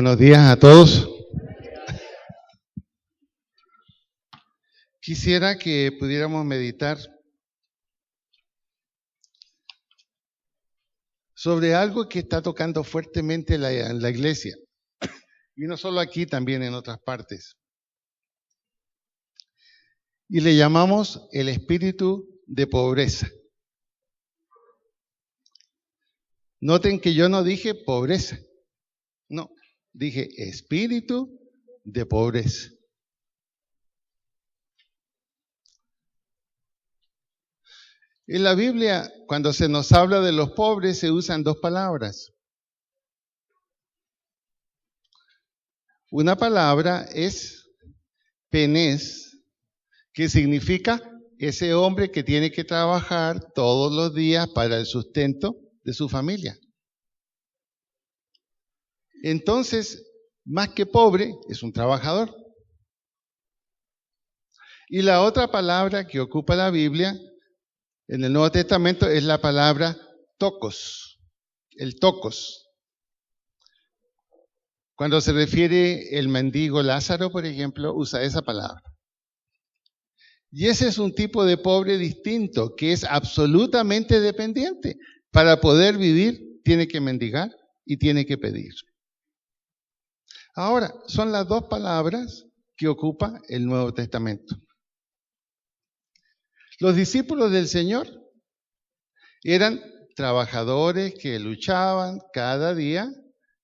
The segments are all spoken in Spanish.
Buenos días a todos. Quisiera que pudiéramos meditar sobre algo que está tocando fuertemente la iglesia, y no solo aquí, también en otras partes. Y le llamamos el espíritu de pobreza. Noten que yo no dije pobreza, no, dije espíritu de pobreza. En la Biblia, cuando se nos habla de los pobres, se usan dos palabras. Una palabra es penés, que significa ese hombre que tiene que trabajar todos los días para el sustento de su familia. Entonces, más que pobre, es un trabajador. Y la otra palabra que ocupa la Biblia en el Nuevo Testamento es la palabra tokos, el tokos. Cuando se refiere el mendigo Lázaro, por ejemplo, usa esa palabra. Y ese es un tipo de pobre distinto, que es absolutamente dependiente. Para poder vivir, tiene que mendigar y tiene que pedir. Ahora, son las dos palabras que ocupa el Nuevo Testamento. Los discípulos del Señor eran trabajadores que luchaban cada día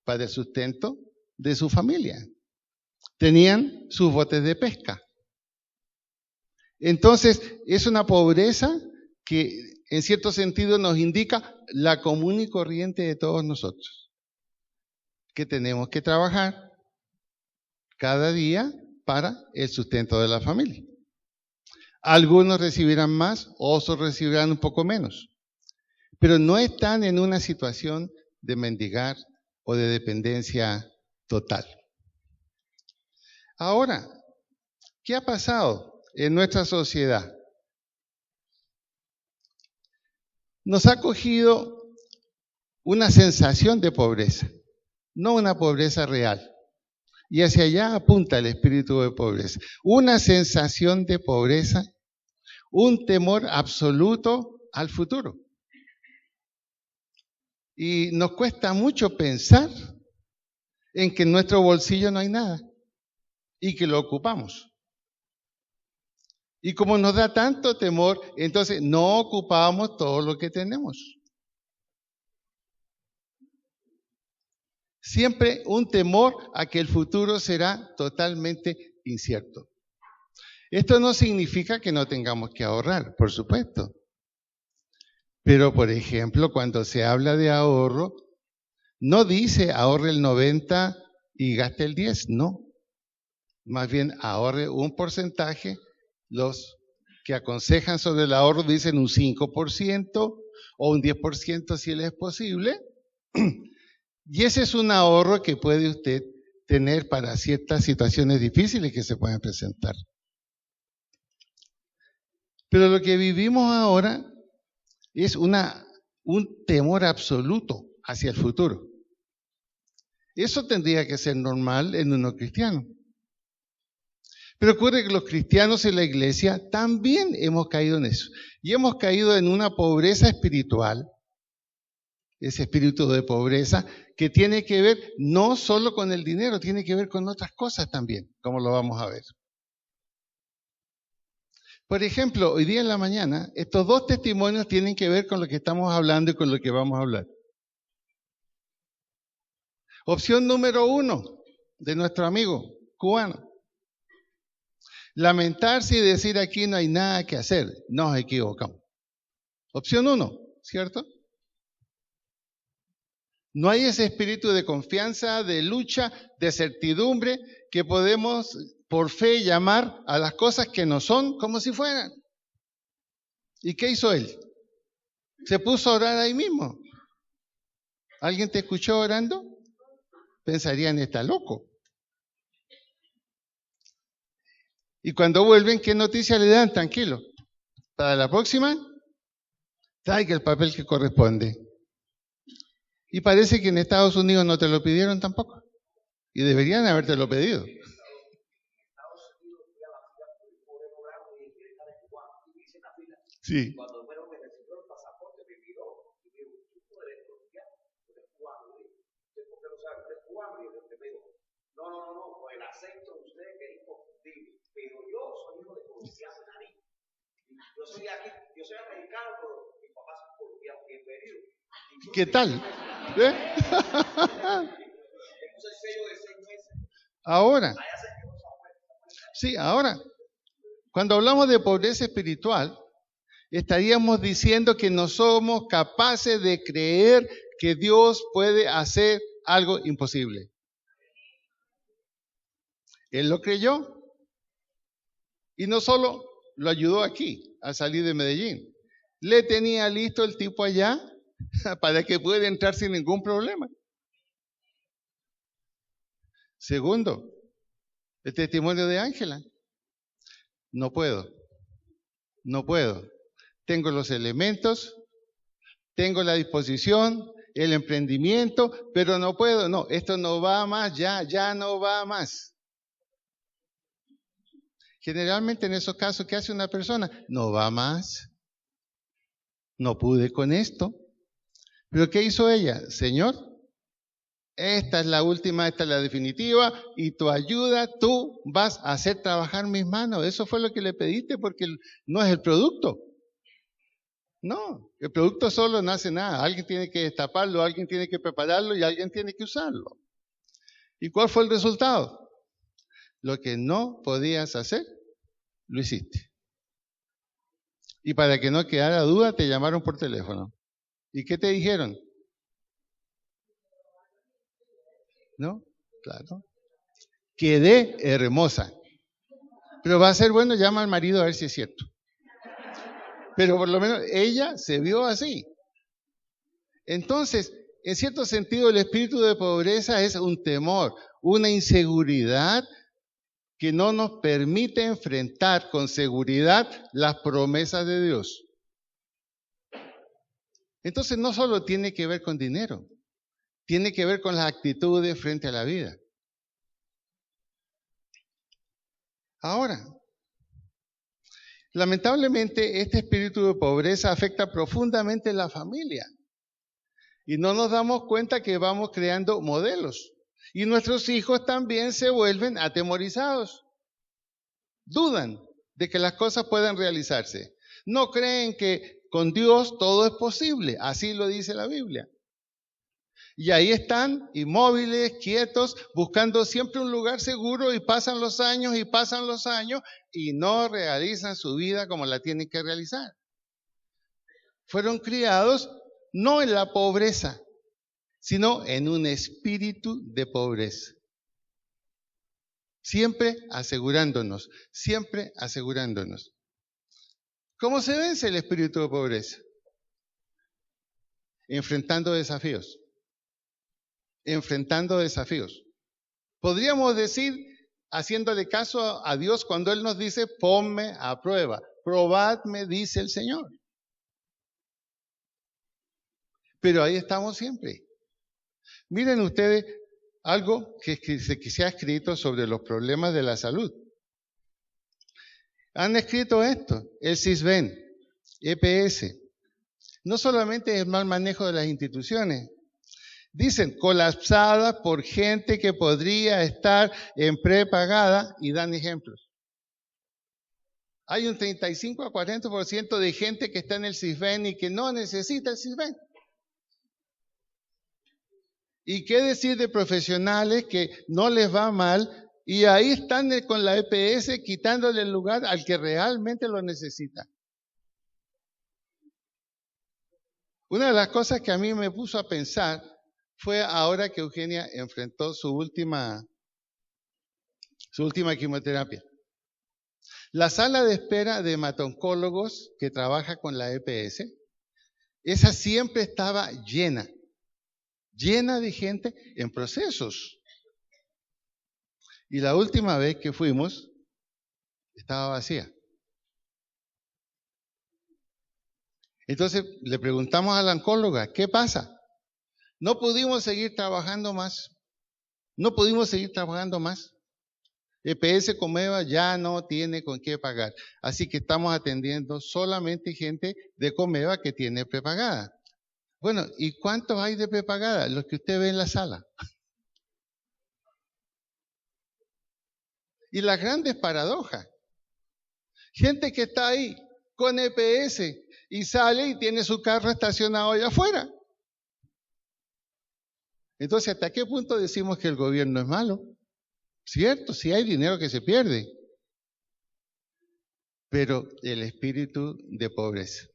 para el sustento de su familia. Tenían sus botes de pesca. Entonces, es una pobreza que en cierto sentido nos indica la común y corriente de todos nosotros, que tenemos que trabajar cada día para el sustento de la familia. Algunos recibirán más, otros recibirán un poco menos, pero no están en una situación de mendigar o de dependencia total. Ahora, ¿qué ha pasado en nuestra sociedad? Nos ha cogido una sensación de pobreza, no una pobreza real. Y hacia allá apunta el espíritu de pobreza. Una sensación de pobreza, un temor absoluto al futuro. Y nos cuesta mucho pensar en que en nuestro bolsillo no hay nada y que lo ocupamos. Y como nos da tanto temor, entonces no ocupamos todo lo que tenemos. Siempre un temor a que el futuro será totalmente incierto. Esto no significa que no tengamos que ahorrar, por supuesto. Pero, por ejemplo, cuando se habla de ahorro, no dice ahorre el 90 y gaste el 10, no. Más bien ahorre un porcentaje. Los que aconsejan sobre el ahorro dicen un 5% o un 10% si les es posible. Y ese es un ahorro que puede usted tener para ciertas situaciones difíciles que se pueden presentar. Pero lo que vivimos ahora es un temor absoluto hacia el futuro. Eso tendría que ser normal en uno cristiano. Pero ocurre que los cristianos en la iglesia también hemos caído en eso. Y hemos caído en una pobreza espiritual, ese espíritu de pobreza, que tiene que ver no solo con el dinero, tiene que ver con otras cosas también, como lo vamos a ver. Por ejemplo, hoy día en la mañana, estos dos testimonios tienen que ver con lo que estamos hablando y con lo que vamos a hablar. Opción número 1 de nuestro amigo cubano. Lamentarse y decir aquí no hay nada que hacer. Nos equivocamos. Opción 1, ¿cierto? No hay ese espíritu de confianza, de lucha, de certidumbre que podemos por fe llamar a las cosas que no son como si fueran. ¿Y qué hizo él? Se puso a orar ahí mismo. ¿Alguien te escuchó orando? Pensarían, está loco. Y cuando vuelven, ¿qué noticia le dan? Tranquilo. Para la próxima, traiga el papel que corresponde. Y parece que en Estados Unidos no te lo pidieron tampoco. Y deberían habértelo pedido. Sí. ¿Qué tal? ¿Eh? Ahora, sí, ahora, cuando hablamos de pobreza espiritual, estaríamos diciendo que no somos capaces de creer que Dios puede hacer algo imposible. Él lo creyó y no solo lo ayudó aquí a salir de Medellín, le tenía listo el tipo allá para que pueda entrar sin ningún problema. Segundo, el testimonio de Ángela. No puedo. Tengo los elementos, tengo la disposición, el emprendimiento, pero no puedo. No, esto no va más, ya no va más. Generalmente en esos casos, ¿qué hace una persona? No va más. No pude con esto. ¿Pero qué hizo ella? Señor, esta es la última, esta es la definitiva, y tu ayuda, tú vas a hacer trabajar mis manos. Eso fue lo que le pediste, porque no es el producto. No, el producto solo no hace nada. Alguien tiene que destaparlo, alguien tiene que prepararlo y alguien tiene que usarlo. ¿Y cuál fue el resultado? Lo que no podías hacer, lo hiciste. Y para que no quedara duda, te llamaron por teléfono. ¿Y qué te dijeron? ¿No? Claro. Quedé hermosa. Pero va a ser bueno, llama al marido a ver si es cierto. Pero por lo menos ella se vio así. Entonces, en cierto sentido, el espíritu de pobreza es un temor, una inseguridad que no nos permite enfrentar con seguridad las promesas de Dios. Entonces, no solo tiene que ver con dinero, tiene que ver con las actitudes frente a la vida. Ahora, lamentablemente, este espíritu de pobreza afecta profundamente la familia. Y no nos damos cuenta que vamos creando modelos. Y nuestros hijos también se vuelven atemorizados. Dudan de que las cosas puedan realizarse. No creen que con Dios todo es posible. Así lo dice la Biblia. Y ahí están, inmóviles, quietos, buscando siempre un lugar seguro, y pasan los años y no realizan su vida como la tienen que realizar. Fueron criados no en la pobreza, sino en un espíritu de pobreza. Siempre asegurándonos. ¿Cómo se vence el espíritu de pobreza? Enfrentando desafíos. Podríamos decir, haciéndole caso a Dios cuando Él nos dice, ponme a prueba, probadme, dice el Señor. Pero ahí estamos siempre. Miren ustedes algo que se ha escrito sobre los problemas de la salud. Han escrito esto, el CISBEN, EPS. No solamente es el mal manejo de las instituciones. Dicen, colapsadas por gente que podría estar en prepagada, y dan ejemplos. Hay un 35 a 40% de gente que está en el CISBEN y que no necesita el CISBEN. ¿Y qué decir de profesionales que no les va mal y ahí están con la EPS quitándole el lugar al que realmente lo necesita? Una de las cosas que a mí me puso a pensar fue ahora que Eugenia enfrentó su última quimioterapia. La sala de espera de hematoncólogos que trabaja con la EPS, esa siempre estaba llena de gente en procesos. Y la última vez que fuimos, estaba vacía. Entonces le preguntamos a la oncóloga, ¿qué pasa? No pudimos seguir trabajando más. No pudimos seguir trabajando más. EPS Comeva ya no tiene con qué pagar. Así que estamos atendiendo solamente gente de Comeva que tiene prepagada. Bueno, ¿y cuántos hay de prepagada? Los que usted ve en la sala. Y las grandes paradojas. Gente que está ahí con EPS y sale y tiene su carro estacionado allá afuera. Entonces, ¿hasta qué punto decimos que el gobierno es malo? Cierto, sí hay dinero que se pierde, pero el espíritu de pobreza.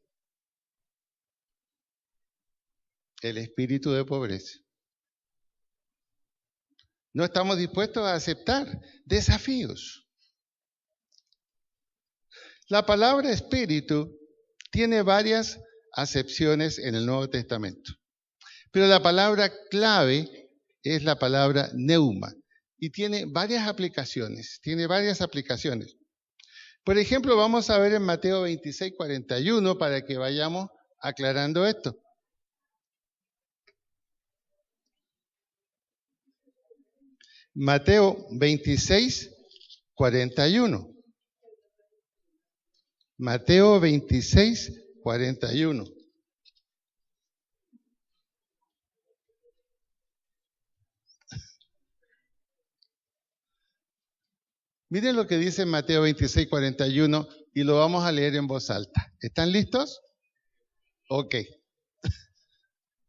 El espíritu de pobreza. No estamos dispuestos a aceptar desafíos. La palabra espíritu tiene varias acepciones en el Nuevo Testamento, pero la palabra clave es la palabra neuma y tiene varias aplicaciones, Por ejemplo, vamos a ver en Mateo 26, 41 para que vayamos aclarando esto. Mateo 26, 41. Mateo 26, 41. Miren lo que dice Mateo 26, 41 y lo vamos a leer en voz alta. ¿Están listos? Ok.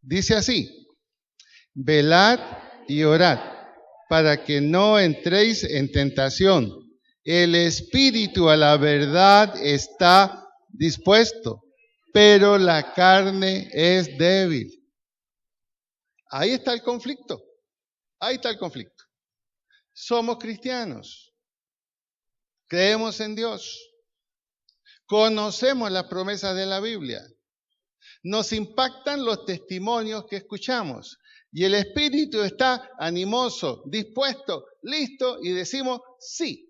Dice así: velad y orad para que no entréis en tentación. El espíritu a la verdad está dispuesto, pero la carne es débil. Ahí está el conflicto. Ahí está el conflicto. Somos cristianos. Creemos en Dios. Conocemos las promesas de la Biblia. Nos impactan los testimonios que escuchamos. Y el espíritu está animoso, dispuesto, listo y decimos sí.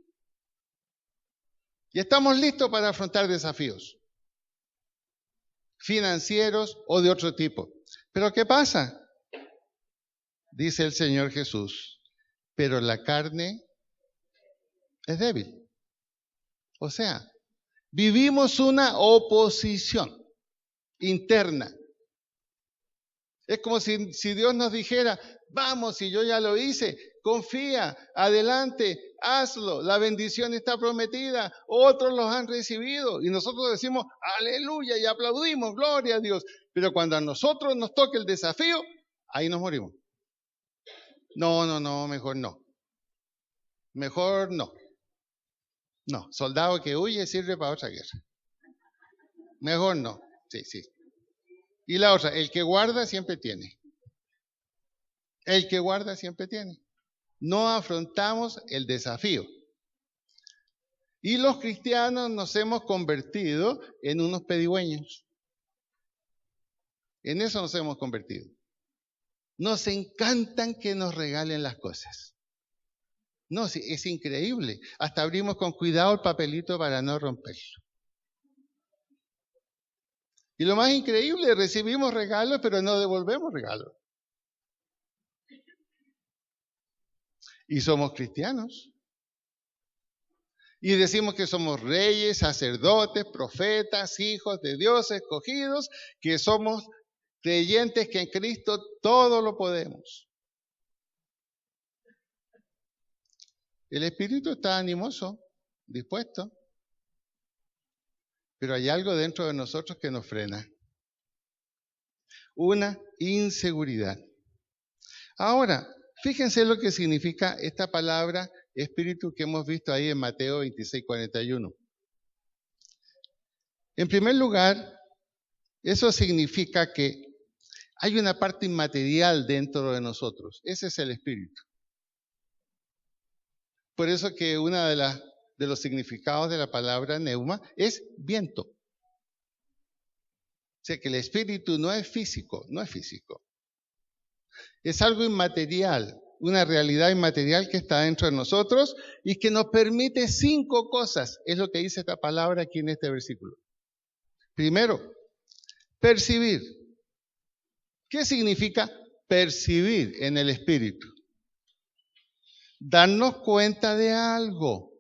Y estamos listos para afrontar desafíos financieros o de otro tipo. Pero ¿qué pasa? Dice el Señor Jesús, pero la carne es débil. O sea, vivimos una oposición interna. Es como si Dios nos dijera, vamos, si yo ya lo hice, confía, adelante, hazlo, la bendición está prometida, otros los han recibido y nosotros decimos, aleluya, y aplaudimos, gloria a Dios. Pero cuando a nosotros nos toque el desafío, ahí nos morimos. No, mejor no. Mejor no. No, soldado que huye sirve para otra guerra. Mejor no, sí. Y la otra, el que guarda siempre tiene. El que guarda siempre tiene. No afrontamos el desafío. Y los cristianos nos hemos convertido en unos pedigüeños. En eso nos hemos convertido. Nos encantan que nos regalen las cosas. No, sí, es increíble. Hasta abrimos con cuidado el papelito para no romperlo. Y lo más increíble, recibimos regalos, pero no devolvemos regalos. Y somos cristianos. Y decimos que somos reyes, sacerdotes, profetas, hijos de Dios escogidos, que somos creyentes que en Cristo todo lo podemos. El espíritu está animoso, dispuesto, pero hay algo dentro de nosotros que nos frena. Una inseguridad. Ahora, fíjense lo que significa esta palabra espíritu que hemos visto ahí en Mateo 26, 41. En primer lugar, eso significa que hay una parte inmaterial dentro de nosotros. Ese es el espíritu. Por eso que una de los significados de la palabra neuma es viento. O sea que el espíritu no es físico, Es algo inmaterial, una realidad inmaterial que está dentro de nosotros y que nos permite 5 cosas. Es lo que dice esta palabra aquí en este versículo. Primero, percibir. ¿Qué significa percibir en el espíritu? darnos cuenta de algo,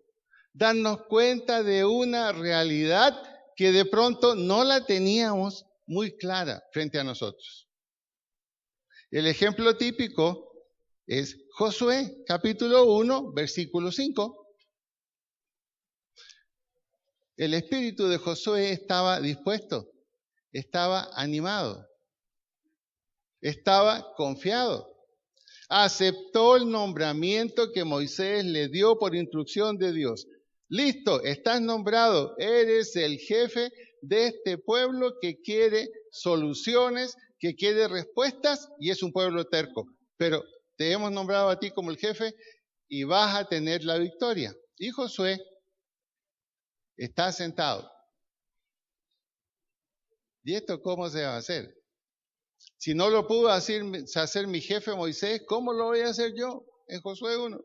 darnos cuenta de una realidad que de pronto no la teníamos muy clara frente a nosotros. El ejemplo típico es Josué, capítulo 1, versículo 5. El espíritu de Josué estaba dispuesto, estaba animado, estaba confiado. Aceptó el nombramiento que Moisés le dio por instrucción de Dios. Listo, estás nombrado, eres el jefe de este pueblo que quiere soluciones, que quiere respuestas y es un pueblo terco. Pero te hemos nombrado a ti como el jefe y vas a tener la victoria. Y Josué está sentado. ¿Y esto cómo se va a hacer? Si no lo pudo hacer mi jefe Moisés, ¿cómo lo voy a hacer yo en Josué 1?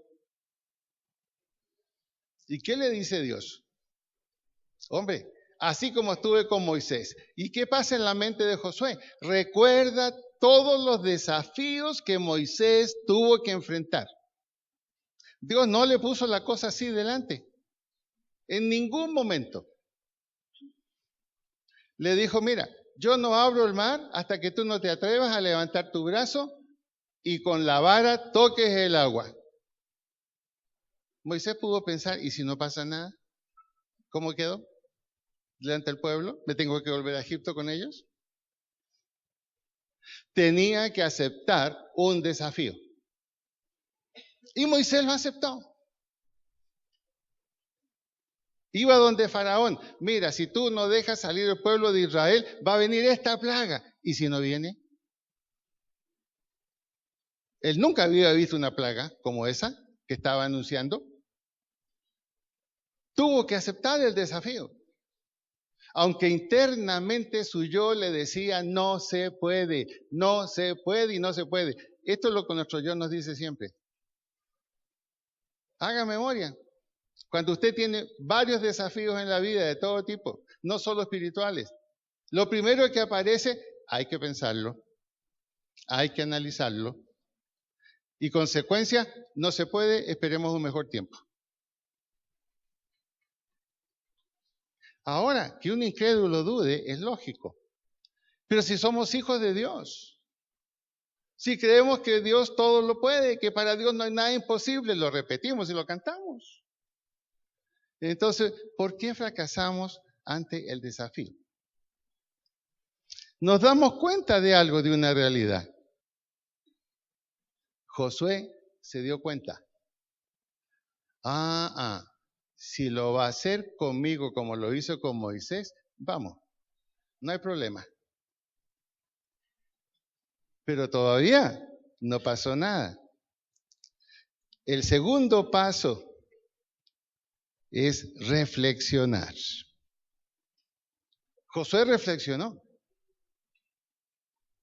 ¿Y qué le dice Dios? Hombre, así como estuve con Moisés. ¿Y qué pasa en la mente de Josué? Recuerda todos los desafíos que Moisés tuvo que enfrentar. Dios no le puso la cosa así delante. En ningún momento. Le dijo, mira, yo no abro el mar hasta que tú no te atrevas a levantar tu brazo y con la vara toques el agua. Moisés pudo pensar, ¿y si no pasa nada? ¿Cómo quedó? Delante del pueblo, ¿me tengo que volver a Egipto con ellos? Tenía que aceptar un desafío. Y Moisés lo aceptó. Iba donde Faraón, mira, si tú no dejas salir el pueblo de Israel, va a venir esta plaga. ¿Y si no viene? Él nunca había visto una plaga como esa que estaba anunciando. Tuvo que aceptar el desafío. Aunque internamente su yo le decía, no se puede, no se puede y no se puede. Esto es lo que nuestro yo nos dice siempre. Haga memoria. Cuando usted tiene varios desafíos en la vida de todo tipo, no solo espirituales, lo primero que aparece, hay que pensarlo, hay que analizarlo. Y consecuencia, no se puede, esperemos un mejor tiempo. Ahora, que un incrédulo dude es lógico. Pero si somos hijos de Dios, si creemos que Dios todo lo puede, que para Dios no hay nada imposible, lo repetimos y lo cantamos. Entonces, ¿por qué fracasamos ante el desafío? Nos damos cuenta de algo, de una realidad. Josué se dio cuenta. Si lo va a hacer conmigo como lo hizo con Moisés, vamos, no hay problema. Pero todavía no pasó nada. El segundo paso es reflexionar. Josué reflexionó.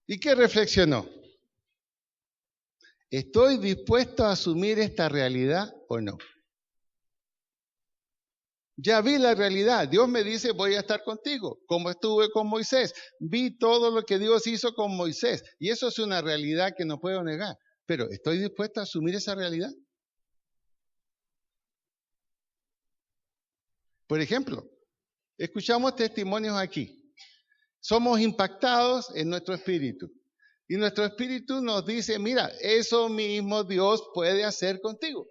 ¿Y qué reflexionó? ¿Estoy dispuesto a asumir esta realidad o no? Ya vi la realidad. Dios me dice, voy a estar contigo, como estuve con Moisés. Vi todo lo que Dios hizo con Moisés. Y eso es una realidad que no puedo negar. Pero ¿estoy dispuesto a asumir esa realidad? Por ejemplo, escuchamos testimonios aquí. Somos impactados en nuestro espíritu. Y nuestro espíritu nos dice, mira, eso mismo Dios puede hacer contigo.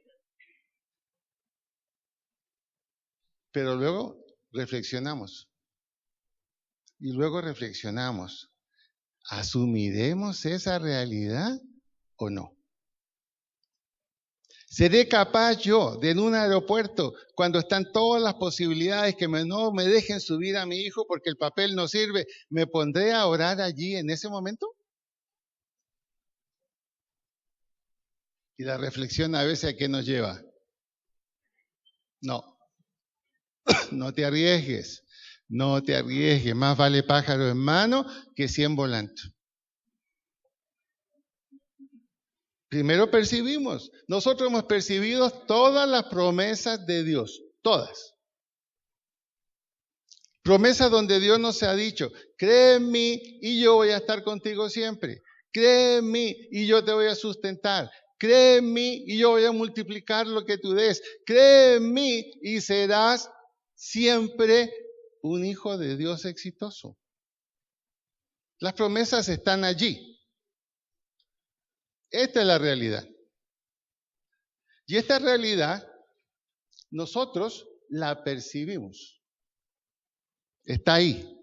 Pero luego reflexionamos. Y luego reflexionamos. ¿Asumiremos esa realidad o no? ¿Seré capaz yo de en un aeropuerto, cuando están todas las posibilidades que no me dejen subir a mi hijo porque el papel no sirve, me pondré a orar allí en ese momento? Y la reflexión a veces ¿a qué nos lleva? No, no te arriesgues, no te arriesgues, más vale pájaro en mano que 100 volando. Primero percibimos, nosotros hemos percibido todas las promesas de Dios, todas. Promesas donde Dios nos ha dicho, cree en mí y yo voy a estar contigo siempre. Cree en mí y yo te voy a sustentar. Cree en mí y yo voy a multiplicar lo que tú des. Cree en mí y serás siempre un hijo de Dios exitoso. Las promesas están allí. Esta es la realidad. Y esta realidad nosotros la percibimos. Está ahí.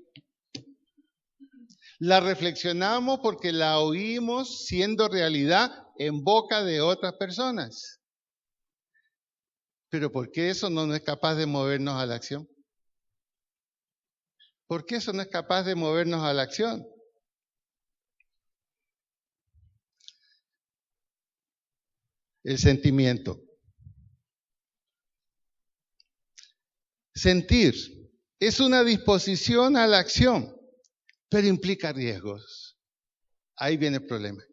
La reflexionamos porque la oímos siendo realidad en boca de otras personas. Pero ¿por qué eso no es capaz de movernos a la acción? ¿Por qué eso no es capaz de movernos a la acción? El sentimiento. Sentir es una disposición a la acción, pero implica riesgos. Ahí viene el problema.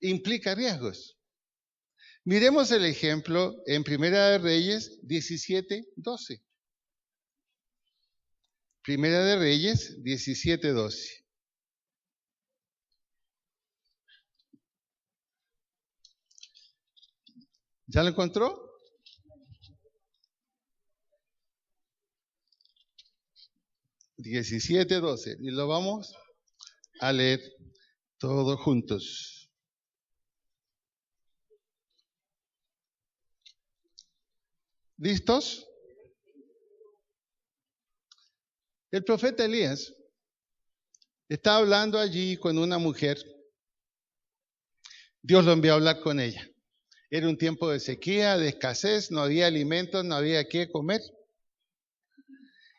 Implica riesgos. Miremos el ejemplo en Primera de Reyes 17:12. Primera de Reyes 17:12. ¿Ya lo encontró? 17:12. Y lo vamos a leer todos juntos. ¿Listos? El profeta Elías está hablando allí con una mujer. Dios lo envió a hablar con ella. Era un tiempo de sequía, de escasez, no había alimentos, no había qué comer.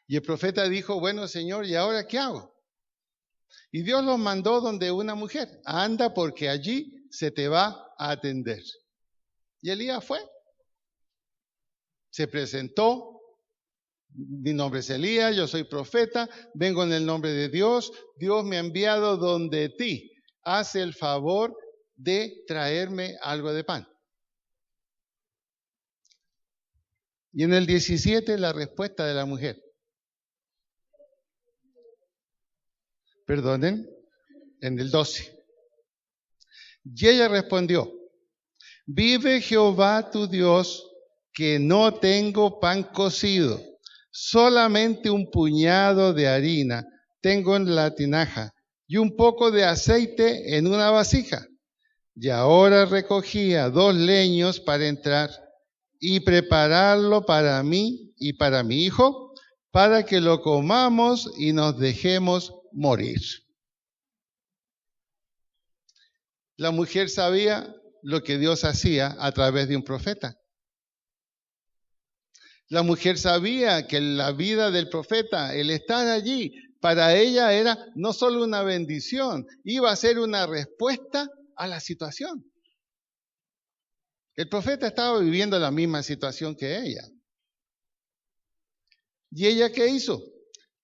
Y el profeta dijo, bueno, Señor, ¿y ahora qué hago? Y Dios los mandó donde una mujer. Anda porque allí se te va a atender. Y Elías fue. Se presentó. Mi nombre es Elías, yo soy profeta, vengo en el nombre de Dios. Dios me ha enviado donde ti. Haz el favor de traerme algo de pan. Y en el 17 la respuesta de la mujer. Perdonen, en el 12. Y ella respondió, vive Jehová tu Dios, que no tengo pan cocido, solamente un puñado de harina tengo en la tinaja y un poco de aceite en una vasija. Y ahora recogía 2 leños para entrar y prepararlo para mí y para mi hijo, para que lo comamos y nos dejemos morir. La mujer sabía lo que Dios hacía a través de un profeta. La mujer sabía que la vida del profeta, el estar allí, para ella era no solo una bendición, iba a ser una respuesta a la situación. El profeta estaba viviendo la misma situación que ella. ¿Y ella qué hizo?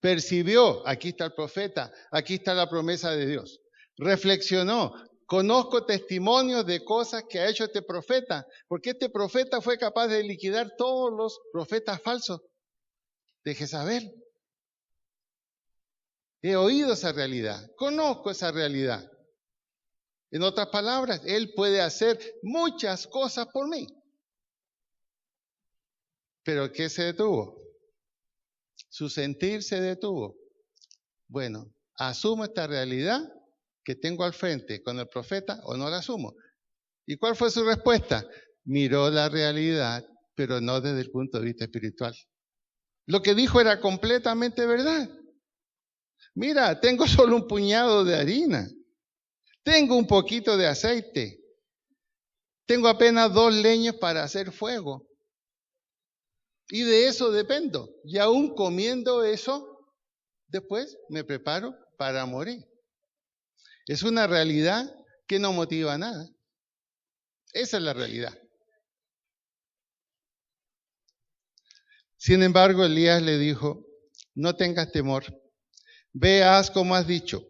Percibió, aquí está el profeta, aquí está la promesa de Dios. Reflexionó, conozco testimonios de cosas que ha hecho este profeta, porque este profeta fue capaz de liquidar todos los profetas falsos de Jezabel. He oído esa realidad, conozco esa realidad. En otras palabras, Él puede hacer muchas cosas por mí. ¿Pero qué se detuvo? Su sentir se detuvo. Bueno, asumo esta realidad que tengo al frente con el profeta o no la asumo. ¿Y cuál fue su respuesta? Miró la realidad, pero no desde el punto de vista espiritual. Lo que dijo era completamente verdad. Mira, tengo solo un puñado de harina. Tengo un poquito de aceite. Tengo apenas 2 leños para hacer fuego. Y de eso dependo. Y aún comiendo eso, después me preparo para morir. Es una realidad que no motiva a nada. Esa es la realidad. Sin embargo, Elías le dijo, no tengas temor. Ve, haz como has dicho.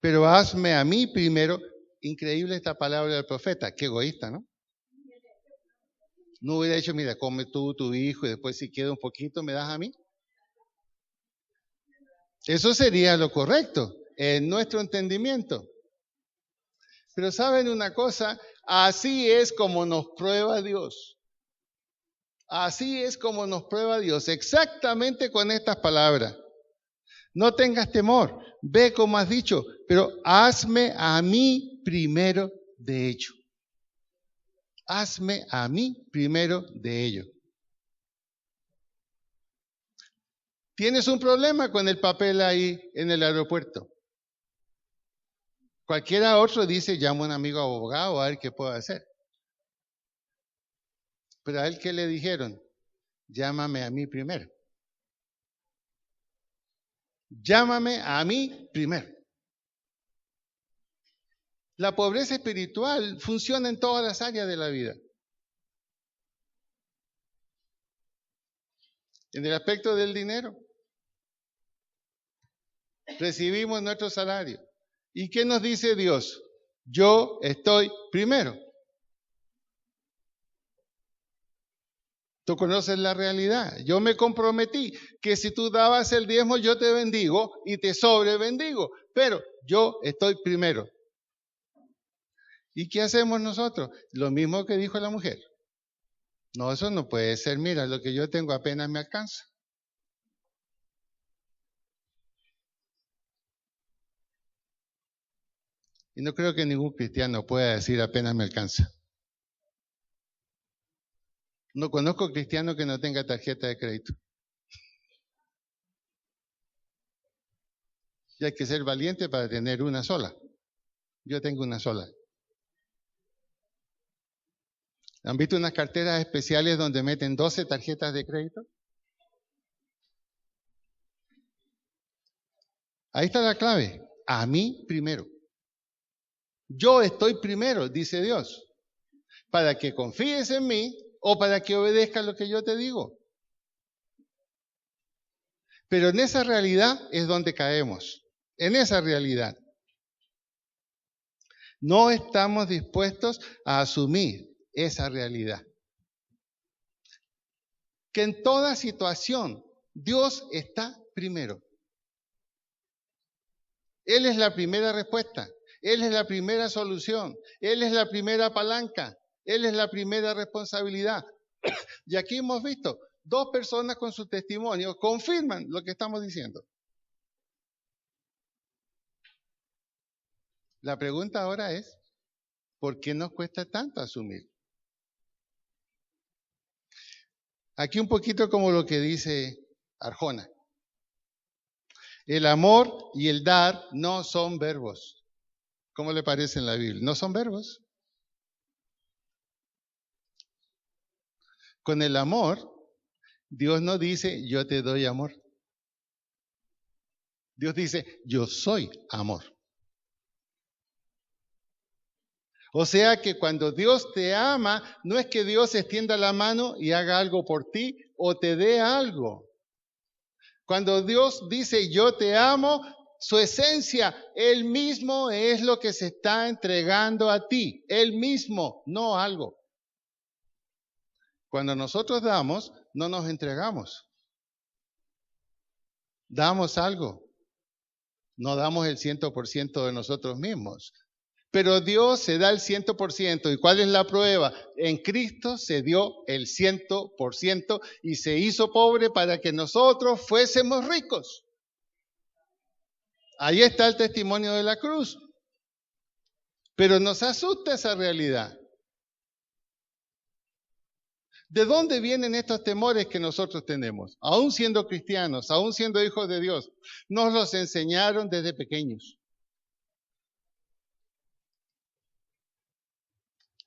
Pero hazme a mí primero. Increíble esta palabra del profeta. Qué egoísta, ¿no? No hubiera dicho, mira, come tú, tu hijo, y después si queda un poquito, ¿me das a mí? Eso sería lo correcto, en nuestro entendimiento. Pero ¿saben una cosa? Así es como nos prueba Dios. Así es como nos prueba Dios, exactamente con estas palabras. No tengas temor, ve como has dicho, pero hazme a mí primero de ello. Hazme a mí primero de ello. Tienes un problema con el papel ahí en el aeropuerto. Cualquiera otro dice, llama a un amigo abogado a ver qué puedo hacer. Pero a él, ¿qué le dijeron? Llámame a mí primero. Llámame a mí primero. La pobreza espiritual funciona en todas las áreas de la vida. En el aspecto del dinero, recibimos nuestro salario. ¿Y qué nos dice Dios? Yo estoy primero. Tú conoces la realidad. Yo me comprometí que si tú dabas el diezmo, yo te bendigo y te sobrebendigo. Pero yo estoy primero. ¿Y qué hacemos nosotros? Lo mismo que dijo la mujer. No, eso no puede ser. Mira, lo que yo tengo apenas me alcanza. Y no creo que ningún cristiano pueda decir apenas me alcanza. No conozco cristiano que no tenga tarjeta de crédito. Y hay que ser valiente para tener una sola. Yo tengo una sola. ¿Han visto unas carteras especiales donde meten 12 tarjetas de crédito? Ahí está la clave. A mí primero. Yo estoy primero, dice Dios, para que confíes en mí o para que obedezcas lo que yo te digo. Pero en esa realidad es donde caemos. En esa realidad. No estamos dispuestos a asumir esa realidad. Que en toda situación Dios está primero. Él es la primera respuesta. Él es la primera solución. Él es la primera palanca. Él es la primera responsabilidad. Y aquí hemos visto, 2 personas con su testimonio confirman lo que estamos diciendo. La pregunta ahora es, ¿por qué nos cuesta tanto asumir? Aquí un poquito como lo que dice Arjona. El amor y el dar no son verbos. ¿Cómo le parece en la Biblia? No son verbos. Con el amor, Dios no dice, yo te doy amor. Dios dice, yo soy amor. O sea que cuando Dios te ama, no es que Dios extienda la mano y haga algo por ti o te dé algo. Cuando Dios dice yo te amo, su esencia, Él mismo es lo que se está entregando a ti. Él mismo, no algo. Cuando nosotros damos, no nos entregamos. Damos algo. No damos el 100% de nosotros mismos. Pero Dios se da el 100%. ¿Y cuál es la prueba? En Cristo se dio el 100% y se hizo pobre para que nosotros fuésemos ricos. Ahí está el testimonio de la cruz. Pero nos asusta esa realidad. ¿De dónde vienen estos temores que nosotros tenemos? Aún siendo cristianos, aún siendo hijos de Dios, nos los enseñaron desde pequeños.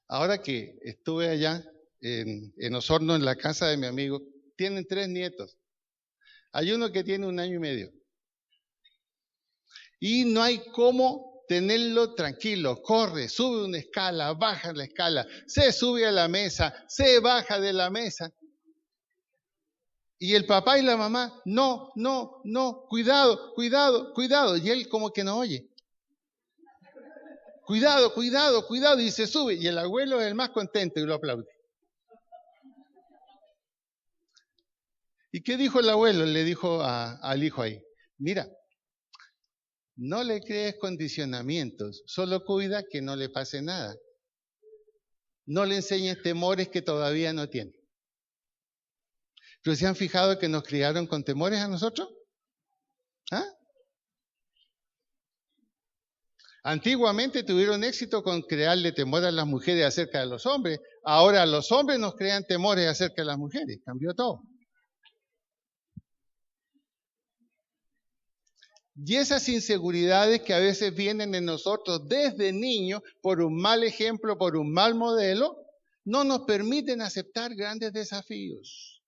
Ahora que estuve allá en Osorno, en la casa de mi amigo, tienen 3 nietos. Hay uno que tiene 1 año y medio. Y no hay cómo tenerlo tranquilo. Corre, sube una escala, baja la escala, se sube a la mesa, se baja de la mesa. Y el papá y la mamá, no, cuidado, cuidado, cuidado. Y él como que no oye. Cuidado, cuidado, cuidado. Y se sube. Y el abuelo es el más contento y lo aplaude. ¿Y qué dijo el abuelo? Le dijo al hijo ahí, mira, no le crees condicionamientos, solo cuida que no le pase nada. No le enseñes temores que todavía no tiene. ¿Pero se han fijado que nos criaron con temores a nosotros? ¿Ah? Antiguamente tuvieron éxito con crearle temor a las mujeres acerca de los hombres. Ahora los hombres nos crean temores acerca de las mujeres. Cambió todo. Y esas inseguridades que a veces vienen en nosotros desde niños por un mal ejemplo, por un mal modelo, no nos permiten aceptar grandes desafíos.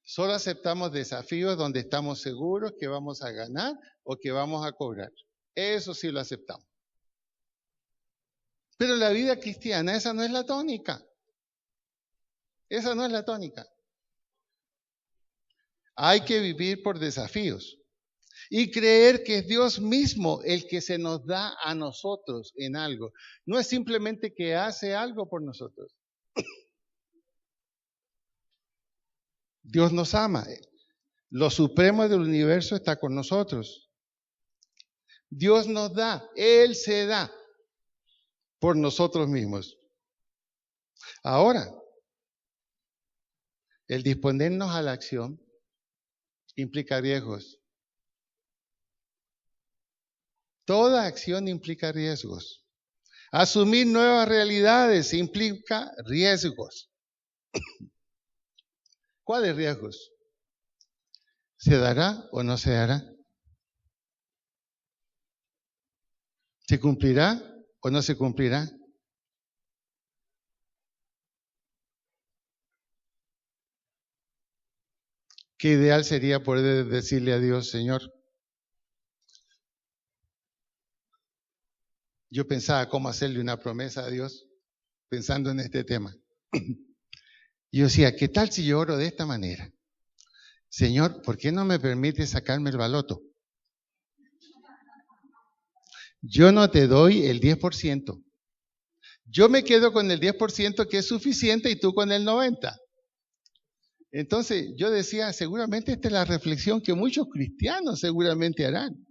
Solo aceptamos desafíos donde estamos seguros que vamos a ganar o que vamos a cobrar. Eso sí lo aceptamos. Pero la vida cristiana, esa no es la tónica. Esa no es la tónica. Hay que vivir por desafíos y creer que es Dios mismo el que se nos da a nosotros en algo. No es simplemente que hace algo por nosotros. Dios nos ama. Lo supremo del universo está con nosotros. Dios nos da, Él se da por nosotros mismos. Ahora, el disponernos a la acción implica riesgos. Toda acción implica riesgos. Asumir nuevas realidades implica riesgos. ¿Cuáles riesgos? ¿Se dará o no se dará? ¿Se cumplirá o no se cumplirá? Qué ideal sería poder decirle a Dios, Señor, yo pensaba cómo hacerle una promesa a Dios, pensando en este tema. Yo decía, ¿qué tal si yo oro de esta manera? Señor, ¿por qué no me permite sacarme el baloto? Yo no te doy el 10%. Yo me quedo con el 10% que es suficiente y tú con el 90%. Entonces yo decía, seguramente esta es la reflexión que muchos cristianos seguramente harán.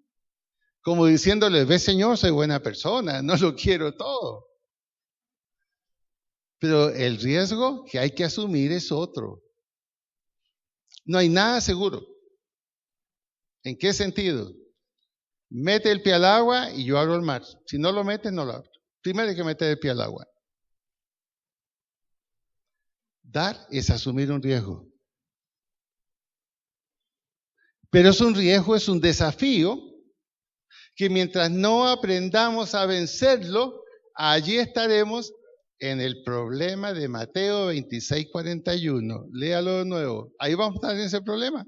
Como diciéndole, ve Señor, soy buena persona, no lo quiero todo. Pero el riesgo que hay que asumir es otro. No hay nada seguro. ¿En qué sentido? Mete el pie al agua y yo abro el mar. Si no lo metes, no lo abro. Primero hay que meter el pie al agua. Dar es asumir un riesgo. Pero es un riesgo, es un desafío que mientras no aprendamos a vencerlo, allí estaremos en el problema de Mateo 26:41. Léalo de nuevo. Ahí vamos a estar en ese problema.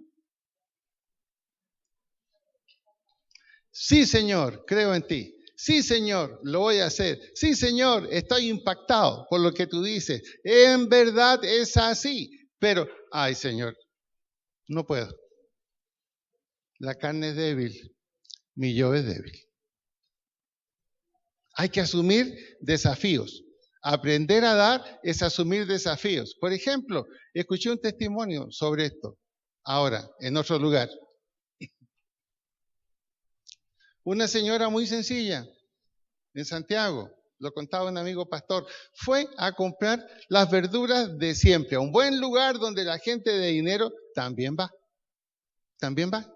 Sí, Señor, creo en ti. Sí, Señor, lo voy a hacer. Sí, Señor, estoy impactado por lo que tú dices. En verdad es así. Pero, ay, Señor, no puedo. La carne es débil. Mi yo es débil. Hay que asumir desafíos. Aprender a dar es asumir desafíos. Por ejemplo, escuché un testimonio sobre esto, ahora, en otro lugar. Una señora muy sencilla, en Santiago, lo contaba un amigo pastor, fue a comprar las verduras de siempre, a un buen lugar donde la gente de dinero también va. También va.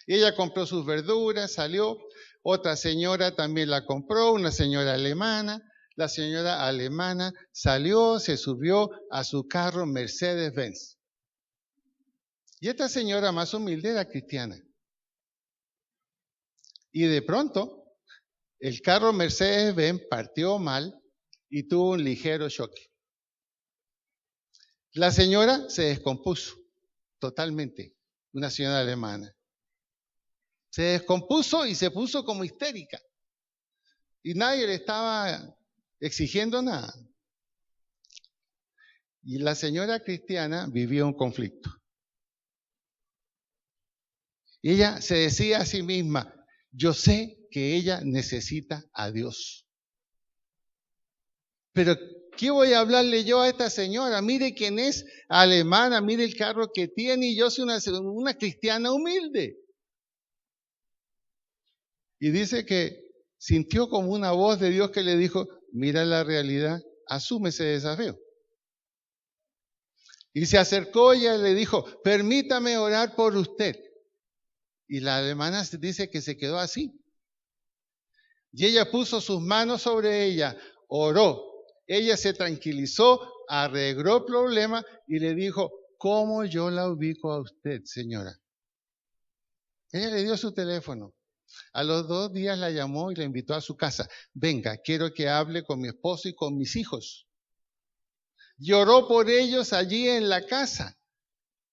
Ella compró sus verduras, salió, otra señora también la compró, una señora alemana. La señora alemana salió, se subió a su carro Mercedes-Benz. Y esta señora más humilde era cristiana. Y de pronto, el carro Mercedes-Benz partió mal y tuvo un ligero choque. La señora se descompuso totalmente, una señora alemana. Se descompuso y se puso como histérica. Y nadie le estaba exigiendo nada. Y la señora cristiana vivió un conflicto. Y ella se decía a sí misma, yo sé que ella necesita a Dios. Pero, ¿qué voy a hablarle yo a esta señora? Mire quién es alemana, mire el carro que tiene y yo soy una cristiana humilde. Y dice que sintió como una voz de Dios que le dijo, mira la realidad, asume ese desafío. Y se acercó y ella le dijo, permítame orar por usted. Y la alemana dice que se quedó así. Y ella puso sus manos sobre ella, oró. Ella se tranquilizó, arregló el problema y le dijo, ¿cómo yo la ubico a usted, señora? Ella le dio su teléfono. A los 2 días la llamó y la invitó a su casa. Venga, quiero que hable con mi esposo y con mis hijos. Lloró por ellos allí en la casa.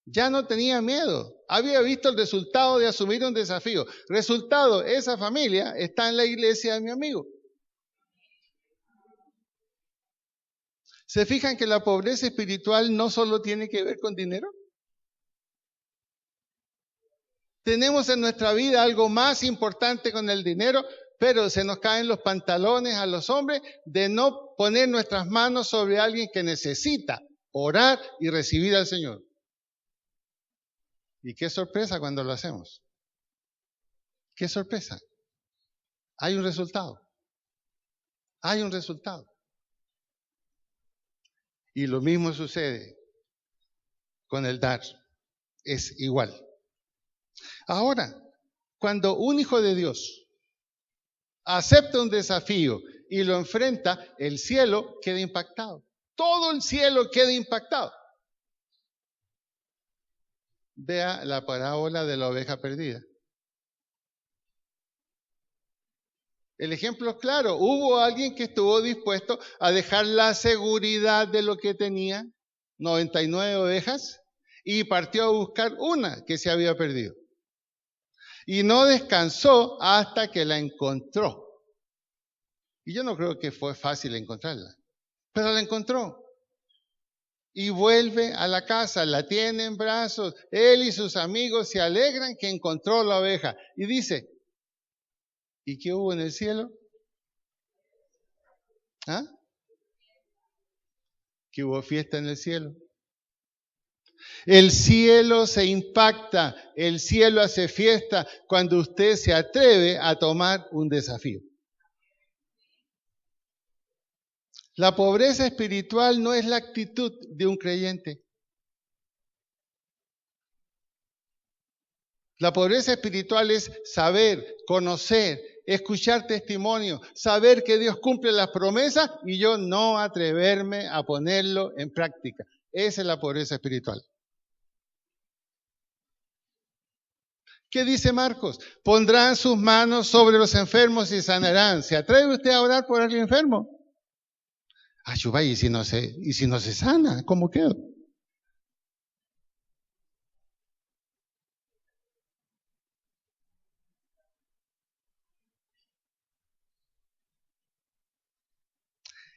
Ya no tenía miedo. Había visto el resultado de asumir un desafío. Resultado, esa familia está en la iglesia de mi amigo. ¿Se fijan que la pobreza espiritual no solo tiene que ver con dinero? Tenemos en nuestra vida algo más importante con el dinero, pero se nos caen los pantalones a los hombres de no poner nuestras manos sobre alguien que necesita orar y recibir al Señor. Y qué sorpresa cuando lo hacemos. Qué sorpresa. Hay un resultado. Hay un resultado. Y lo mismo sucede con el dar. Es igual. Ahora, cuando un hijo de Dios acepta un desafío y lo enfrenta, el cielo queda impactado. Todo el cielo queda impactado. Vea la parábola de la oveja perdida. El ejemplo es claro. Hubo alguien que estuvo dispuesto a dejar la seguridad de lo que tenía, 99 ovejas, y partió a buscar una que se había perdido. Y no descansó hasta que la encontró. Y yo no creo que fue fácil encontrarla, pero la encontró. Y vuelve a la casa, la tiene en brazos. Él y sus amigos se alegran que encontró la oveja. Y dice, ¿y qué hubo en el cielo? ¿Ah? ¿Que hubo fiesta en el cielo? El cielo se impacta, el cielo hace fiesta cuando usted se atreve a tomar un desafío. La pobreza espiritual no es la actitud de un creyente. La pobreza espiritual es saber, conocer, escuchar testimonio, saber que Dios cumple las promesas y yo no atreverme a ponerlo en práctica. Esa es la pobreza espiritual. ¿Qué dice Marcos? Pondrán sus manos sobre los enfermos y sanarán. ¿Se atreve usted a orar por alguien enfermo? ¿Y si no se sana? ¿Cómo quedo?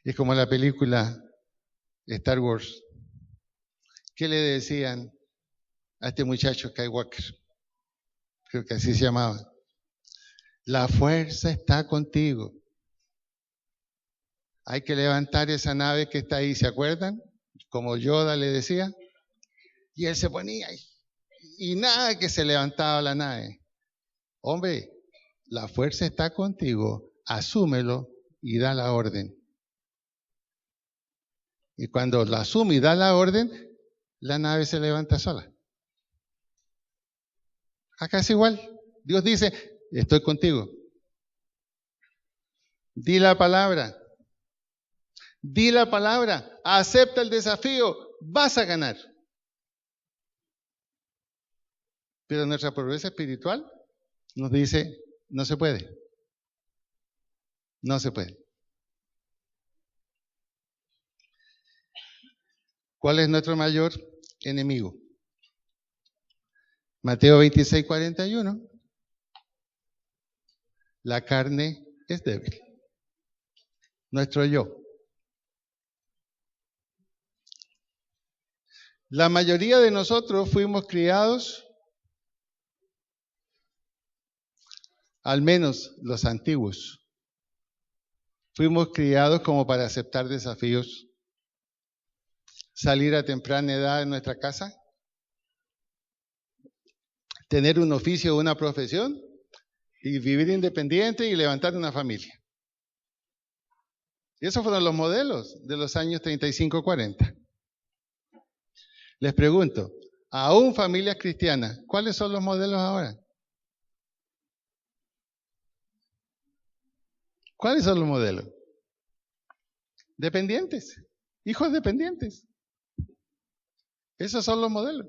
Es como la película Star Wars. ¿Qué le decían a este muchacho Skywalker? Creo que así se llamaba. La fuerza está contigo. Hay que levantar esa nave que está ahí, ¿se acuerdan? Como Yoda le decía. Y él se ponía ahí. Y nada que se levantaba la nave. Hombre, la fuerza está contigo. Asúmelo y da la orden. Y cuando la asume y da la orden, la nave se levanta sola. Acá es igual. Dios dice, estoy contigo. Di la palabra. Di la palabra. Acepta el desafío. Vas a ganar. Pero nuestra pobreza espiritual nos dice, no se puede. No se puede. ¿Cuál es nuestro mayor enemigo? Mateo 26, 41. La carne es débil. Nuestro yo. La mayoría de nosotros fuimos criados, al menos los antiguos, fuimos criados como para aceptar desafíos, salir a temprana edad en nuestra casa, tener un oficio o una profesión y vivir independiente y levantar una familia. Y esos fueron los modelos de los años 35-40. Les pregunto, aún familias cristianas, ¿cuáles son los modelos ahora? ¿Cuáles son los modelos? Dependientes, hijos dependientes. Esos son los modelos,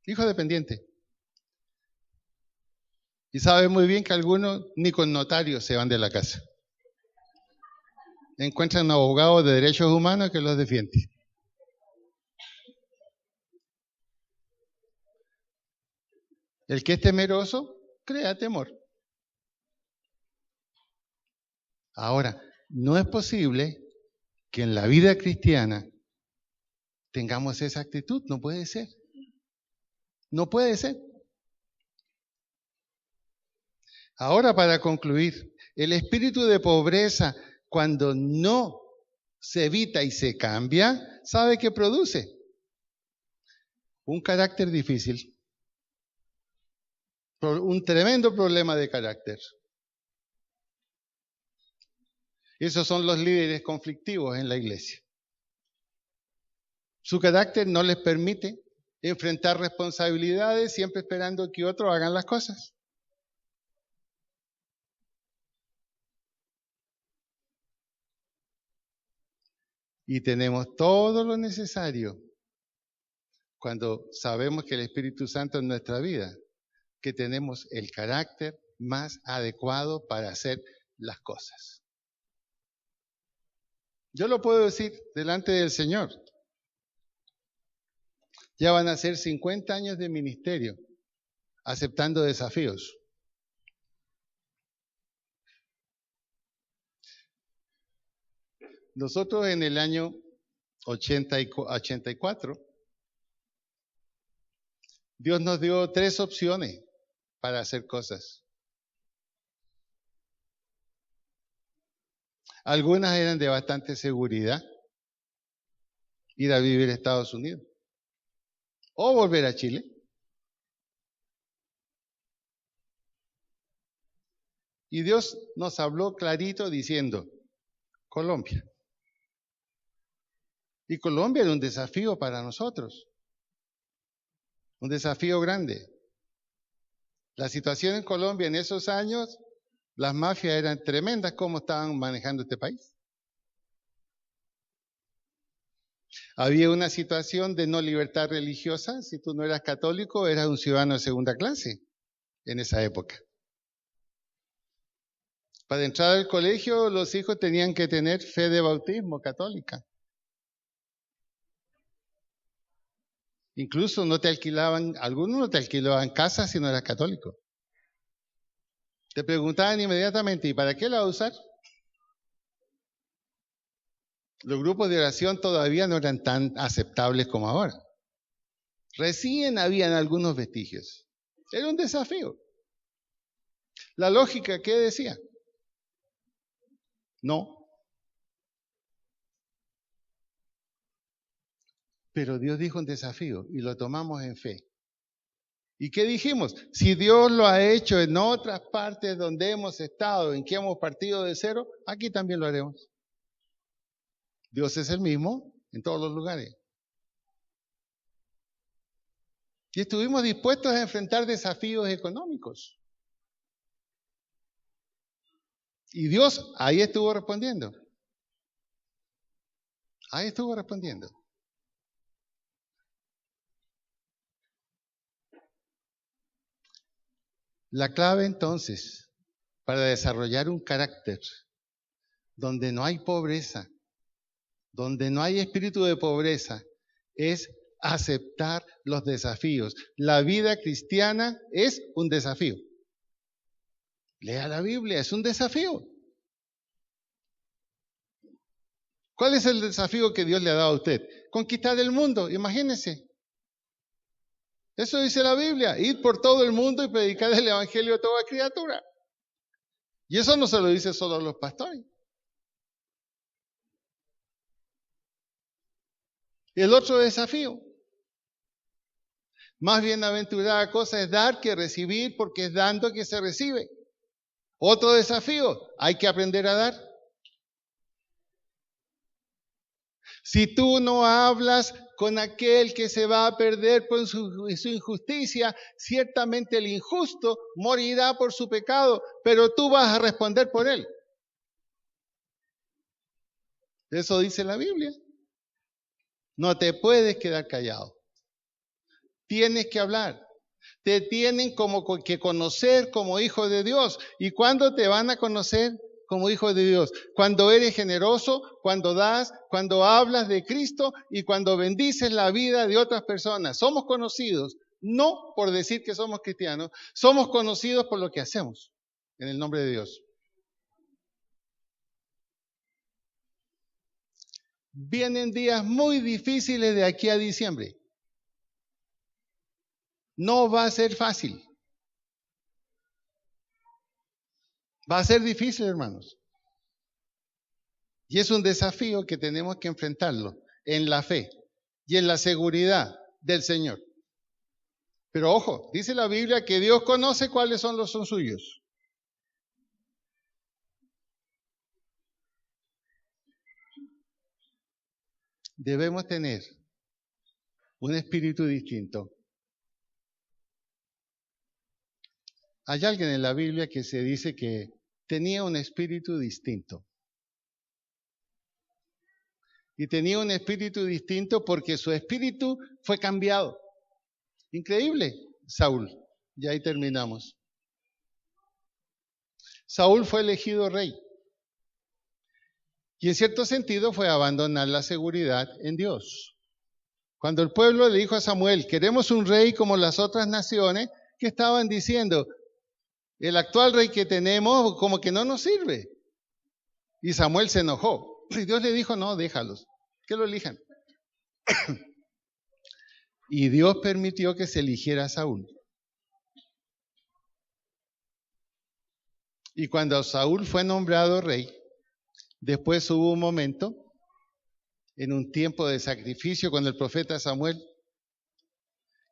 hijos dependientes. Y saben muy bien que algunos ni con notarios se van de la casa. Encuentran un abogado de derechos humanos que los defiende. El que es temeroso, crea temor. Ahora, no es posible que en la vida cristiana tengamos esa actitud, no puede ser. No puede ser. Ahora, para concluir, el espíritu de pobreza, cuando no se evita y se cambia, ¿sabe qué produce? Un carácter difícil. Un tremendo problema de carácter. Esos son los líderes conflictivos en la iglesia. Su carácter no les permite enfrentar responsabilidades siempre esperando que otros hagan las cosas. Y tenemos todo lo necesario cuando sabemos que el Espíritu Santo en nuestra vida, que tenemos el carácter más adecuado para hacer las cosas. Yo lo puedo decir delante del Señor. Ya van a ser 50 años de ministerio, aceptando desafíos. Nosotros en el año 84, Dios nos dio 3 opciones para hacer cosas. Algunas eran de bastante seguridad, ir a vivir a Estados Unidos o volver a Chile. Y Dios nos habló clarito diciendo, Colombia. Y Colombia era un desafío para nosotros, un desafío grande. La situación en Colombia en esos años, las mafias eran tremendas como estaban manejando este país. Había una situación de no libertad religiosa. Si tú no eras católico, eras un ciudadano de segunda clase en esa época. Para entrar al colegio, los hijos tenían que tener fe de bautismo católica. Incluso no te alquilaban, algunos no te alquilaban casa si no eras católico. Te preguntaban inmediatamente, ¿y para qué la vas a usar? Los grupos de oración todavía no eran tan aceptables como ahora. Recién habían algunos vestigios. Era un desafío. La lógica, ¿qué decía? No. Pero Dios dijo un desafío y lo tomamos en fe. ¿Y qué dijimos? Si Dios lo ha hecho en otras partes donde hemos estado, en que hemos partido de cero, aquí también lo haremos. Dios es el mismo en todos los lugares. Y estuvimos dispuestos a enfrentar desafíos económicos. Y Dios ahí estuvo respondiendo. Ahí estuvo respondiendo. La clave entonces para desarrollar un carácter donde no hay pobreza, donde no hay espíritu de pobreza, es aceptar los desafíos. La vida cristiana es un desafío. Lea la Biblia, es un desafío. ¿Cuál es el desafío que Dios le ha dado a usted? Conquistar el mundo, imagínese. Eso dice la Biblia, ir por todo el mundo y predicar el evangelio a toda criatura. Y eso no se lo dice solo a los pastores. El otro desafío, más bienaventurada cosa es dar que recibir, porque es dando que se recibe. Otro desafío, hay que aprender a dar. Si tú no hablas con aquel que se va a perder por su injusticia, ciertamente el injusto morirá por su pecado, pero tú vas a responder por él. Eso dice la Biblia. No te puedes quedar callado. Tienes que hablar. Te tienen que conocer como hijo de Dios. ¿Y cuándo te van a conocer como hijo de Dios? Cuando eres generoso, cuando das, cuando hablas de Cristo y cuando bendices la vida de otras personas. Somos conocidos, no por decir que somos cristianos, somos conocidos por lo que hacemos en el nombre de Dios. Vienen días muy difíciles de aquí a diciembre. No va a ser fácil. Va a ser difícil, hermanos. Y es un desafío que tenemos que enfrentarlo en la fe y en la seguridad del Señor. Pero ojo, dice la Biblia que Dios conoce cuáles son los suyos. Debemos tener un espíritu distinto. Hay alguien en la Biblia que se dice que tenía un espíritu distinto. Y tenía un espíritu distinto porque su espíritu fue cambiado. Increíble, Saúl. Y ahí terminamos. Saúl fue elegido rey. Y en cierto sentido fue abandonar la seguridad en Dios. Cuando el pueblo le dijo a Samuel, queremos un rey como las otras naciones, ¿qué estaban diciendo? El actual rey que tenemos como que no nos sirve. Y Samuel se enojó. Y Dios le dijo, no, déjalos, que lo elijan. Y Dios permitió que se eligiera a Saúl. Y cuando Saúl fue nombrado rey, después hubo un momento, en un tiempo de sacrificio con el profeta Samuel,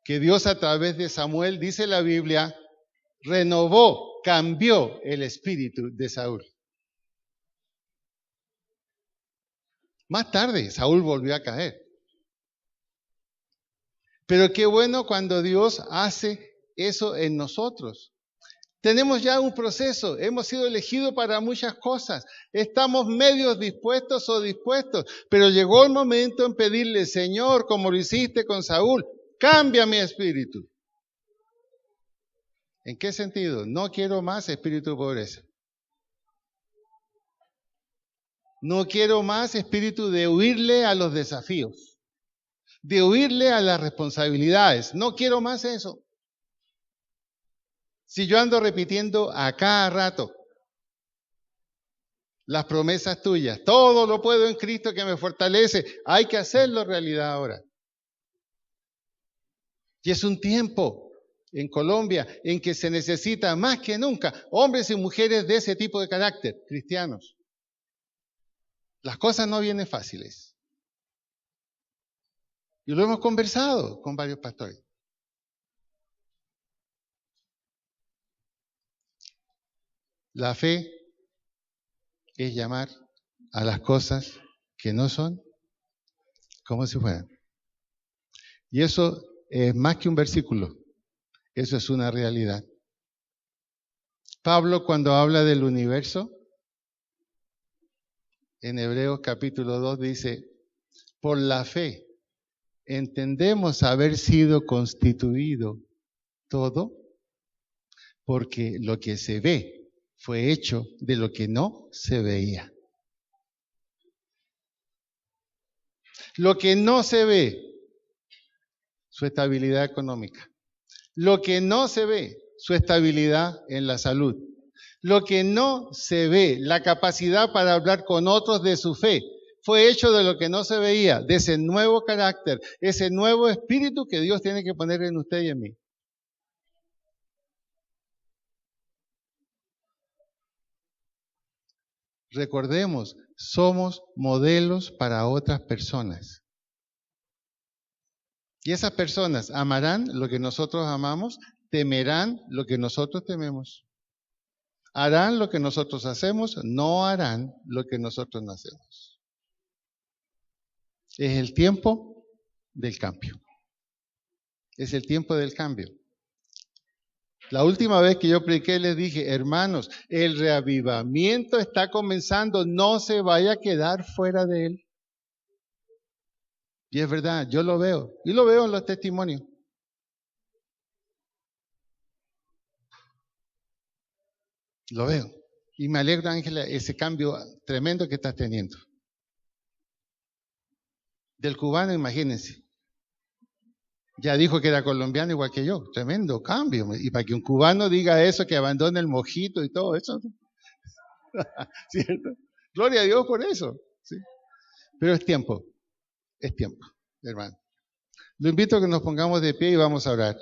que Dios a través de Samuel, dice la Biblia, renovó, cambió el espíritu de Saúl. Más tarde, Saúl volvió a caer. Pero qué bueno cuando Dios hace eso en nosotros. Tenemos ya un proceso, hemos sido elegidos para muchas cosas, estamos medio dispuestos o dispuestos, pero llegó el momento en pedirle, Señor, como lo hiciste con Saúl, cambia mi espíritu. ¿En qué sentido? No quiero más espíritu de pobreza. No quiero más espíritu de huirle a los desafíos, de huirle a las responsabilidades. No quiero más eso. Si yo ando repitiendo a cada rato las promesas tuyas, todo lo puedo en Cristo que me fortalece, hay que hacerlo realidad ahora. Y es un tiempo en Colombia en que se necesita más que nunca hombres y mujeres de ese tipo de carácter, cristianos. Las cosas no vienen fáciles. Y lo hemos conversado con varios pastores. La fe es llamar a las cosas que no son como si fueran. Y eso es más que un versículo, eso es una realidad. Pablo, cuando habla del universo, en Hebreos capítulo 2 dice, por la fe entendemos haber sido constituido todo, porque lo que se ve fue hecho de lo que no se veía. Lo que no se ve, su estabilidad económica. Lo que no se ve, su estabilidad en la salud. Lo que no se ve, la capacidad para hablar con otros de su fe, fue hecho de lo que no se veía, de ese nuevo carácter, ese nuevo espíritu que Dios tiene que poner en usted y en mí. Recordemos, somos modelos para otras personas. Y esas personas amarán lo que nosotros amamos, temerán lo que nosotros tememos. harán lo que nosotros hacemos, no harán lo que nosotros no hacemos. Es el tiempo del cambio. Es el tiempo del cambio. La última vez que yo prediqué les dije, hermanos, el reavivamiento está comenzando, no se vaya a quedar fuera de él. Y es verdad, yo lo veo, y lo veo en los testimonios. Lo veo. Y me alegra, Ángela, ese cambio tremendo que estás teniendo. Del cubano, imagínense. Ya dijo que era colombiano igual que yo. Tremendo cambio. Y para que un cubano diga eso, que abandone el mojito y todo eso. ¿Cierto? Gloria a Dios por eso. ¿Sí? Pero es tiempo, hermano. Lo invito a que nos pongamos de pie y vamos a orar.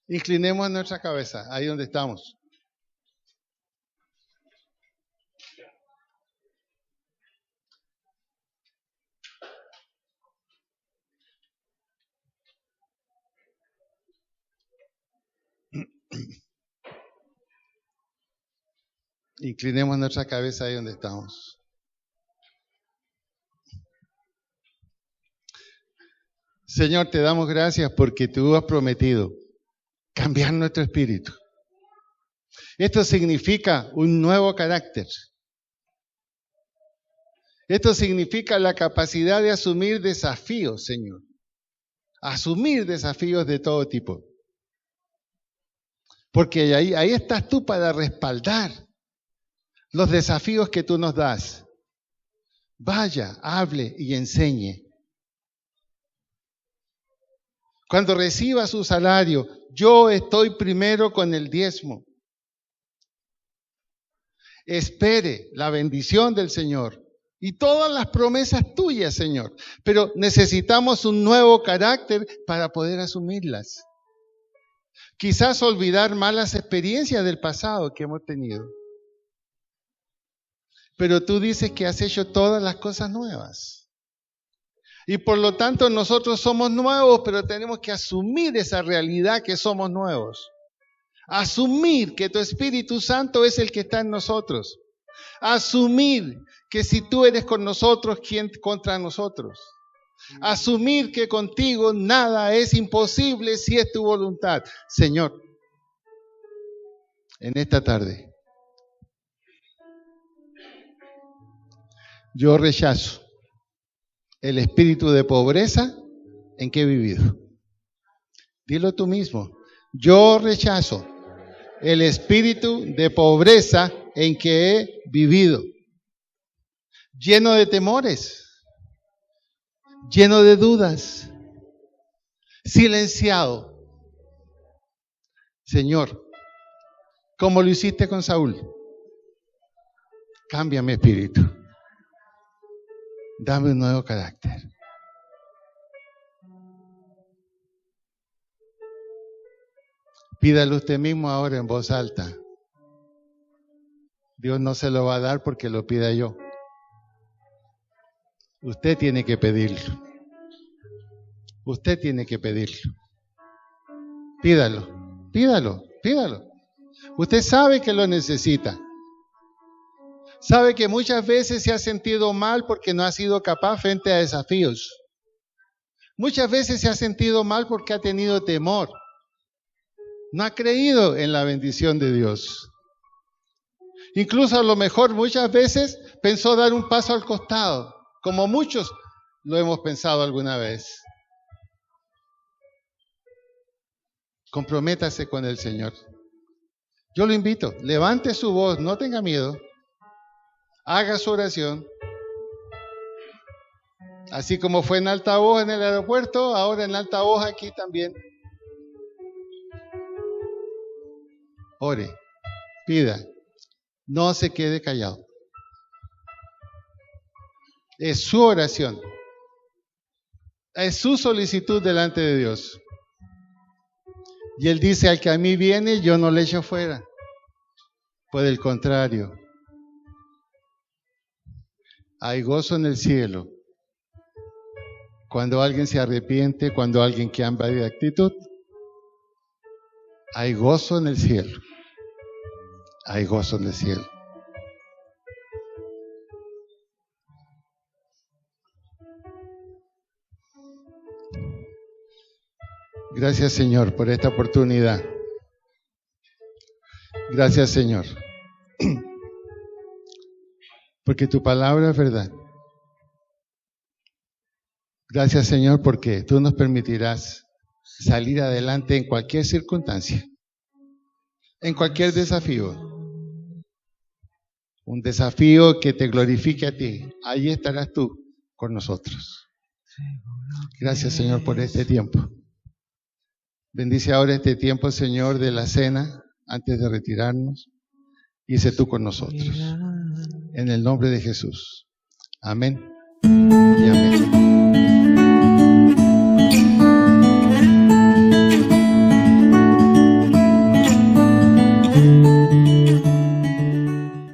Inclinemos nuestra cabeza, ahí donde estamos. Inclinemos nuestra cabeza ahí donde estamos. Señor, te damos gracias porque tú has prometido cambiar nuestro espíritu. Esto significa un nuevo carácter. Esto significa la capacidad de asumir desafíos, Señor. Asumir desafíos de todo tipo. Porque ahí estás tú para respaldar los desafíos que tú nos das. Vaya, hable y enseñe. Cuando reciba su salario, yo estoy primero con el diezmo. Espere la bendición del Señor y todas las promesas tuyas, Señor. Pero necesitamos un nuevo carácter para poder asumirlas. Quizás olvidar malas experiencias del pasado que hemos tenido. Pero tú dices que has hecho todas las cosas nuevas. Y por lo tanto nosotros somos nuevos, pero tenemos que asumir esa realidad que somos nuevos. Asumir que tu Espíritu Santo es el que está en nosotros. Asumir que si tú eres con nosotros, ¿quién contra nosotros? Asumir que contigo nada es imposible si es tu voluntad. Señor, en esta tarde, yo rechazo el espíritu de pobreza en que he vivido. Dilo tú mismo. Yo rechazo el espíritu de pobreza en que he vivido. Lleno de temores, lleno de dudas, silenciado. Señor, como lo hiciste con Saúl, cambia mi espíritu. Dame un nuevo carácter. Pídalo usted mismo ahora en voz alta. Dios no se lo va a dar porque lo pida yo. Usted tiene que pedirlo. Usted tiene que pedirlo. Pídalo, pídalo, pídalo. Usted sabe que lo necesita. Sabe que muchas veces se ha sentido mal porque no ha sido capaz frente a desafíos. Muchas veces se ha sentido mal porque ha tenido temor. No ha creído en la bendición de Dios. Incluso a lo mejor muchas veces pensó dar un paso al costado, como muchos lo hemos pensado alguna vez. Comprométase con el Señor. Yo lo invito, levante su voz, no tenga miedo. Haga su oración. Así como fue en altavoz en el aeropuerto, ahora en altavoz aquí también. Ore, pida, no se quede callado. Es su oración. Es su solicitud delante de Dios. Y Él dice, al que a mí viene, yo no le echo fuera. Por el contrario, Hay gozo en el cielo. Cuando alguien se arrepiente, cuando alguien cambia de actitud, hay gozo en el cielo. Hay gozo en el cielo. Gracias, Señor, por esta oportunidad. Gracias, Señor, porque tu palabra es verdad. Gracias, Señor, porque tú nos permitirás salir adelante en cualquier circunstancia, en cualquier desafío. Un desafío que te glorifique a ti. Ahí estarás tú con nosotros. Gracias, Señor, por este tiempo. Bendice ahora este tiempo, Señor, de la cena, antes de retirarnos, y sé tú con nosotros. En el nombre de Jesús. Amén y amén.